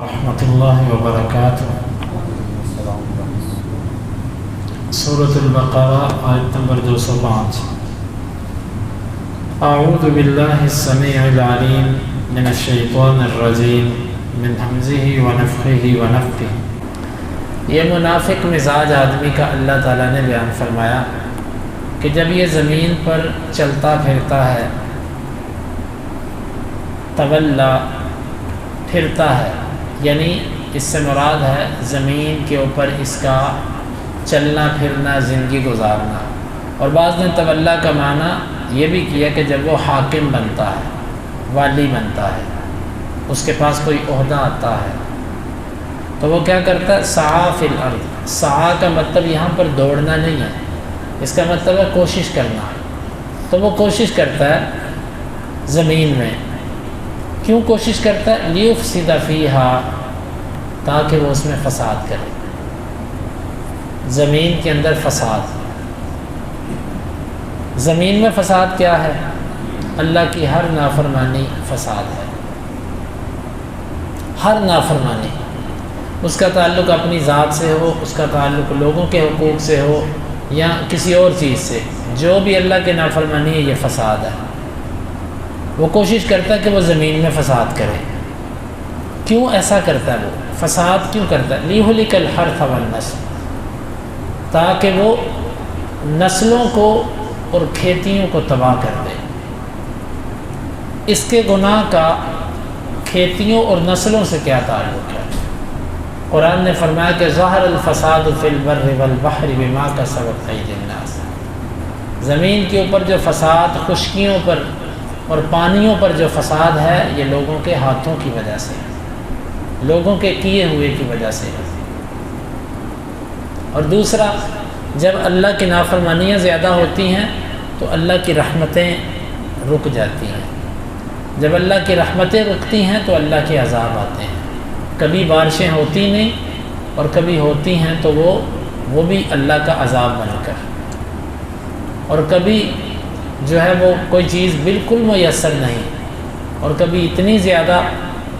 رحمۃ اللہ وبرکاتہ۔ سورۃ البقرہ آیت نمبر 205۔ اعوذ باللہ السمیع العلیم من الشیطان الرجیم من حمزہ ونفخہ ونفثہ۔ یہ منافق مزاج آدمی کا اللہ تعالیٰ نے بیان فرمایا کہ جب یہ زمین پر چلتا پھرتا ہے، تولا پھرتا ہے، یعنی اس سے مراد ہے زمین کے اوپر اس کا چلنا پھرنا، زندگی گزارنا۔ اور بعض نے تولا کا معنی یہ بھی کیا کہ جب وہ حاکم بنتا ہے، والی بنتا ہے، اس کے پاس کوئی عہدہ آتا ہے تو وہ کیا کرتا ہے؟ سعی فی الارض۔ سعی کا مطلب یہاں پر دوڑنا نہیں ہے، اس کا مطلب ہے کوشش کرنا۔ تو وہ کوشش کرتا ہے زمین میں۔ کیوں کوشش کرتا ہے؟ لیفسد فیہا، تاکہ وہ اس میں فساد کرے۔ زمین کے اندر فساد، زمین میں فساد کیا ہے؟ اللہ کی ہر نافرمانی فساد ہے۔ ہر نافرمانی، اس کا تعلق اپنی ذات سے ہو، اس کا تعلق لوگوں کے حقوق سے ہو یا کسی اور چیز سے، جو بھی اللہ کی نافرمانی ہے یہ فساد ہے۔ وہ کوشش کرتا ہے کہ وہ زمین میں فساد کرے۔ کیوں ایسا کرتا ہے؟ وہ فساد کیوں کرتا ہے؟ لیہلک الحرث والنسل، تاکہ وہ نسلوں کو اور کھیتیوں کو تباہ کر دے۔ اس کے گناہ کا کھیتیوں اور نسلوں سے کیا تعلق ہے؟ قرآن نے فرمایا کہ ظہر الفساد فی البر والبحر بما کسبت ایدی الناس۔ زمین کے اوپر جو فساد، خشکیوں پر اور پانیوں پر جو فساد ہے، یہ لوگوں کے ہاتھوں کی وجہ سے، لوگوں کے کیے ہوئے کی وجہ سے۔ اور دوسرا، جب اللہ کی نافرمانیاں زیادہ ہوتی ہیں تو اللہ کی رحمتیں رک جاتی ہیں۔ جب اللہ کی رحمتیں رکتی ہیں تو اللہ کے عذاب آتے ہیں۔ کبھی بارشیں ہوتی نہیں اور کبھی ہوتی ہیں تو وہ بھی اللہ کا عذاب بن کر، اور کبھی جو ہے وہ کوئی چیز بالکل میسر نہیں، اور کبھی اتنی زیادہ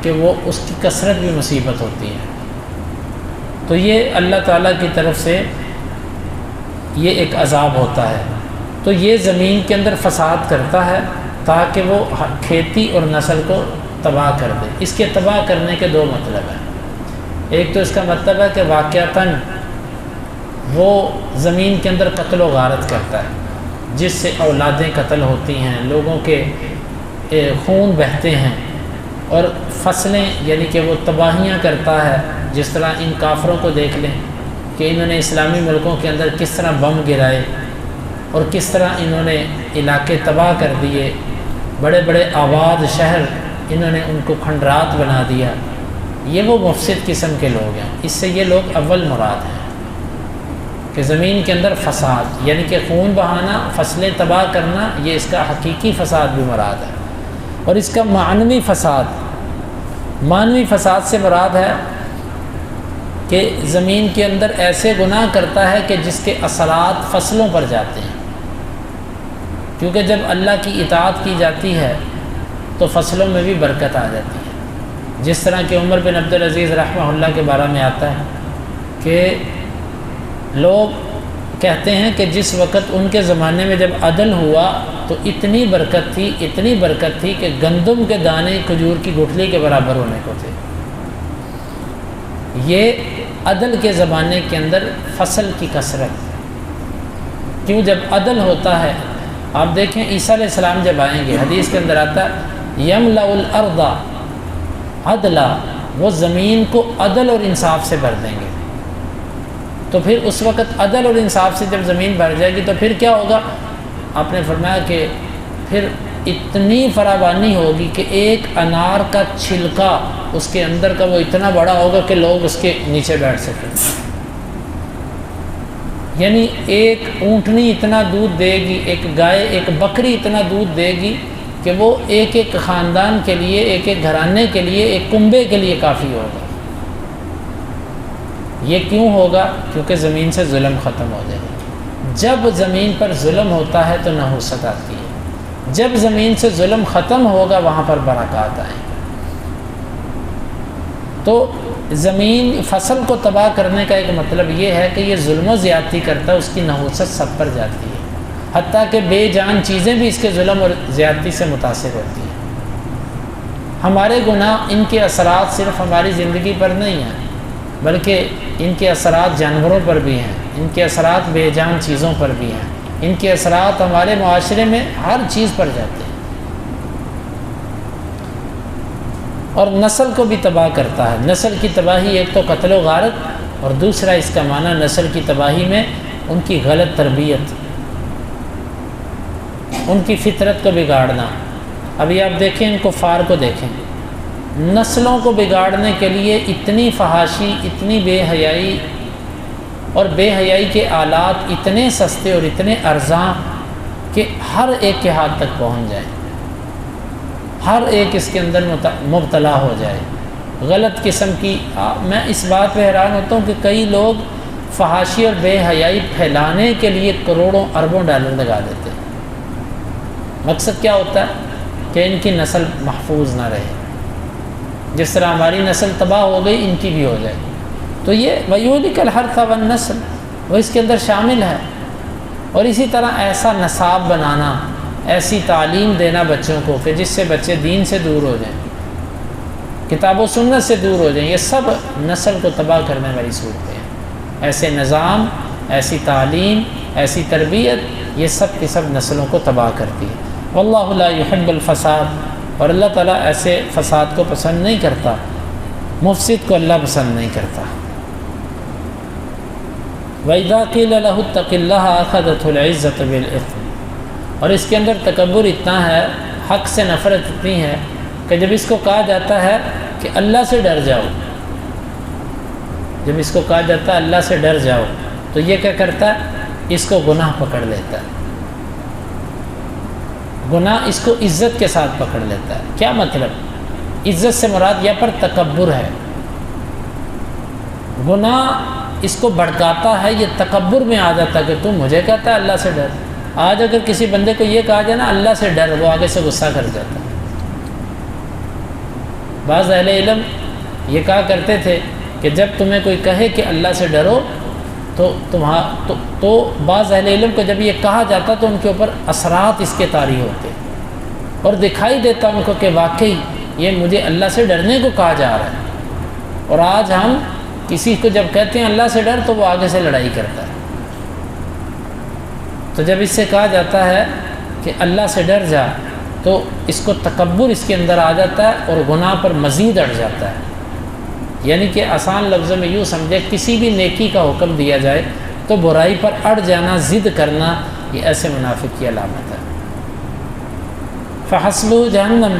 کہ وہ اس کی کثرت بھی مصیبت ہوتی ہے۔ تو یہ اللہ تعالیٰ کی طرف سے یہ ایک عذاب ہوتا ہے۔ تو یہ زمین کے اندر فساد کرتا ہے تاکہ وہ کھیتی اور نسل کو تباہ کر دے۔ اس کے تباہ کرنے کے دو مطلب ہیں۔ ایک تو اس کا مطلب ہے کہ واقعتاً وہ زمین کے اندر قتل و غارت کرتا ہے، جس سے اولادیں قتل ہوتی ہیں، لوگوں کے خون بہتے ہیں، اور فصلیں یعنی کہ وہ تباہیاں کرتا ہے۔ جس طرح ان کافروں کو دیکھ لیں کہ انہوں نے اسلامی ملکوں کے اندر کس طرح بم گرائے اور کس طرح انہوں نے علاقے تباہ کر دیے، بڑے بڑے آباد شہر انہوں نے ان کو کھنڈرات بنا دیا۔ یہ وہ مفسد قسم کے لوگ ہیں۔ اس سے یہ لوگ اول مراد ہیں کہ زمین کے اندر فساد یعنی کہ خون بہانا، فصلیں تباہ کرنا، یہ اس کا حقیقی فساد بھی مراد ہے۔ اور اس کا معنوی فساد سے مراد ہے کہ زمین کے اندر ایسے گناہ کرتا ہے کہ جس کے اثرات فصلوں پر جاتے ہیں، کیونکہ جب اللہ کی اطاعت کی جاتی ہے تو فصلوں میں بھی برکت آ جاتی ہے۔ جس طرح کہ عمر بن عبدالعزیز رحمہ اللہ کے بارے میں آتا ہے کہ لوگ کہتے ہیں کہ جس وقت ان کے زمانے میں جب عدل ہوا تو اتنی برکت تھی کہ گندم کے دانے کھجور کی گٹھلی کے برابر ہونے کو تھے۔ یہ عدل کے زمانے کے اندر فصل کی کثرت۔ کیوں؟ جب عدل ہوتا ہے، آپ دیکھیں عیسیٰ علیہ السلام جب آئیں گے، حدیث کے اندر آتا ہے یملأ الارض عدلا، وہ زمین کو عدل اور انصاف سے بھر دیں گے۔ تو پھر اس وقت عدل اور انصاف سے جب زمین بھر جائے گی تو پھر کیا ہوگا؟ آپ نے فرمایا کہ پھر اتنی فراوانی ہوگی کہ ایک انار کا چھلکا اس کے اندر کا وہ اتنا بڑا ہوگا کہ لوگ اس کے نیچے بیٹھ سکیں۔ یعنی ایک اونٹنی اتنا دودھ دے گی، ایک گائے، ایک بکری اتنا دودھ دے گی کہ وہ ایک ایک خاندان کے لیے، ایک ایک گھرانے کے لیے، ایک کنبے کے لیے کافی ہوگا۔ یہ کیوں ہوگا؟ کیونکہ زمین سے ظلم ختم ہو جائے گا۔ جب زمین پر ظلم ہوتا ہے تو نحوست آتی ہے، جب زمین سے ظلم ختم ہوگا وہاں پر برکات آئیں گی۔ تو زمین فصل کو تباہ کرنے کا ایک مطلب یہ ہے کہ یہ ظلم و زیادتی کرتا ہے، اس کی نحوست سب پر جاتی ہے، حتیٰ کہ بے جان چیزیں بھی اس کے ظلم اور زیادتی سے متاثر ہوتی ہیں۔ ہمارے گناہ، ان کے اثرات صرف ہماری زندگی پر نہیں ہیں، بلکہ ان کے اثرات جانوروں پر بھی ہیں، ان کے اثرات بے جان چیزوں پر بھی ہیں، ان کے اثرات ہمارے معاشرے میں ہر چیز پر جاتے ہیں، اور نسل کو بھی تباہ کرتا ہے۔ نسل کی تباہی ایک تو قتل و غارت، اور دوسرا اس کا معنی نسل کی تباہی میں ان کی غلط تربیت، ان کی فطرت کو بگاڑنا۔ ابھی آپ دیکھیں، ان کفار کو دیکھیں، نسلوں کو بگاڑنے کے لیے اتنی فحاشی، اتنی بے حیائی، اور بے حیائی کے آلات اتنے سستے اور اتنے ارزاں کہ ہر ایک کے ہاتھ تک پہنچ جائیں، ہر ایک اس کے اندر مبتلا ہو جائے۔ غلط قسم کی، میں اس بات پہ حیران ہوتا ہوں کہ کئی لوگ فحاشی اور بے حیائی پھیلانے کے لیے کروڑوں اربوں ڈالر لگا دیتے ہیں۔ مقصد کیا ہوتا ہے؟ کہ ان کی نسل محفوظ نہ رہے، جس طرح ہماری نسل تباہ ہو گئی، ان کی بھی ہو جائے۔ تو یہ وَيُهْلِكَ الْحَرْثَ وَالنَّسْلَ وہ اس کے اندر شامل ہے۔ اور اسی طرح ایسا نصاب بنانا، ایسی تعلیم دینا بچوں کو کہ جس سے بچے دین سے دور ہو جائیں، کتاب و سنت سے دور ہو جائیں، یہ سب نسل کو تباہ کرنے والی صورتیں ہیں۔ ایسے نظام، ایسی تعلیم، ایسی تربیت، یہ سب کی سب نسلوں کو تباہ کرتی ہے۔ واللہ لا يحب الفساد، اور اللہ تعالیٰ ایسے فساد کو پسند نہیں کرتا، مفسد کو اللہ پسند نہیں کرتا۔ وَإِذَا قِيلَ لَهُ اتَّقِ اللَّهَ أَخَذَتْهُ الْعِزَّةُ بِالْإِثْمِ، اور اس کے اندر تکبر اتنا ہے، حق سے نفرت اتنی ہے کہ جب اس کو کہا جاتا ہے کہ اللہ سے ڈر جاؤ، جب اس کو کہا جاتا ہے اللہ سے ڈر جاؤ، تو یہ کیا کرتا ہے؟ اس کو گناہ پکڑ لیتا ہے، گناہ اس کو عزت کے ساتھ پکڑ لیتا ہے۔ کیا مطلب؟ عزت سے مراد یہاں پر تکبر ہے، گناہ اس کو بھڑکاتا ہے، یہ تکبر میں آ جاتا ہے کہ تم مجھے کہتا ہے اللہ سے ڈر۔ آج اگر کسی بندے کو یہ کہا جائے نا اللہ سے ڈر، وہ آگے سے غصہ کر جاتا ہے۔ بعض اہل علم یہ کہا کرتے تھے کہ جب تمہیں کوئی کہے کہ اللہ سے ڈرو تو بعض اہل علم کو جب یہ کہا جاتا تو ان کے اوپر اثرات اس کے طاری ہوتے، اور دکھائی دیتا ان کو کہ واقعی یہ مجھے اللہ سے ڈرنے کو کہا جا رہا ہے۔ اور آج ہم کسی کو جب کہتے ہیں اللہ سے ڈر تو وہ آگے سے لڑائی کرتا ہے۔ تو جب اس سے کہا جاتا ہے کہ اللہ سے ڈر جا، تو اس کو تکبر اس کے اندر آ جاتا ہے اور گناہ پر مزید اڑ جاتا ہے۔ یعنی کہ آسان لفظوں میں یوں سمجھے، کسی بھی نیکی کا حکم دیا جائے تو برائی پر اڑ جانا، ضد کرنا، یہ ایسے منافق کی علامت ہے۔ فحسبہ جہنم،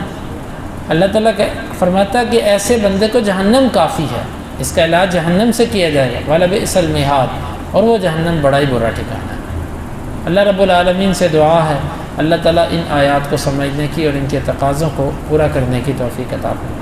اللہ تعالیٰ فرماتا ہے کہ ایسے بندے کو جہنم کافی ہے، اس کا علاج جہنم سے کیا جائے گا، وَلَبِئْسَ الْمِہَادُ، اور وہ جہنم بڑا ہی برا ٹھکانہ ہے۔ اللہ رب العالمین سے دعا ہے اللہ تعالیٰ ان آیات کو سمجھنے کی اور ان کے تقاضوں کو پورا کرنے کی توفیق عطا فرمائے۔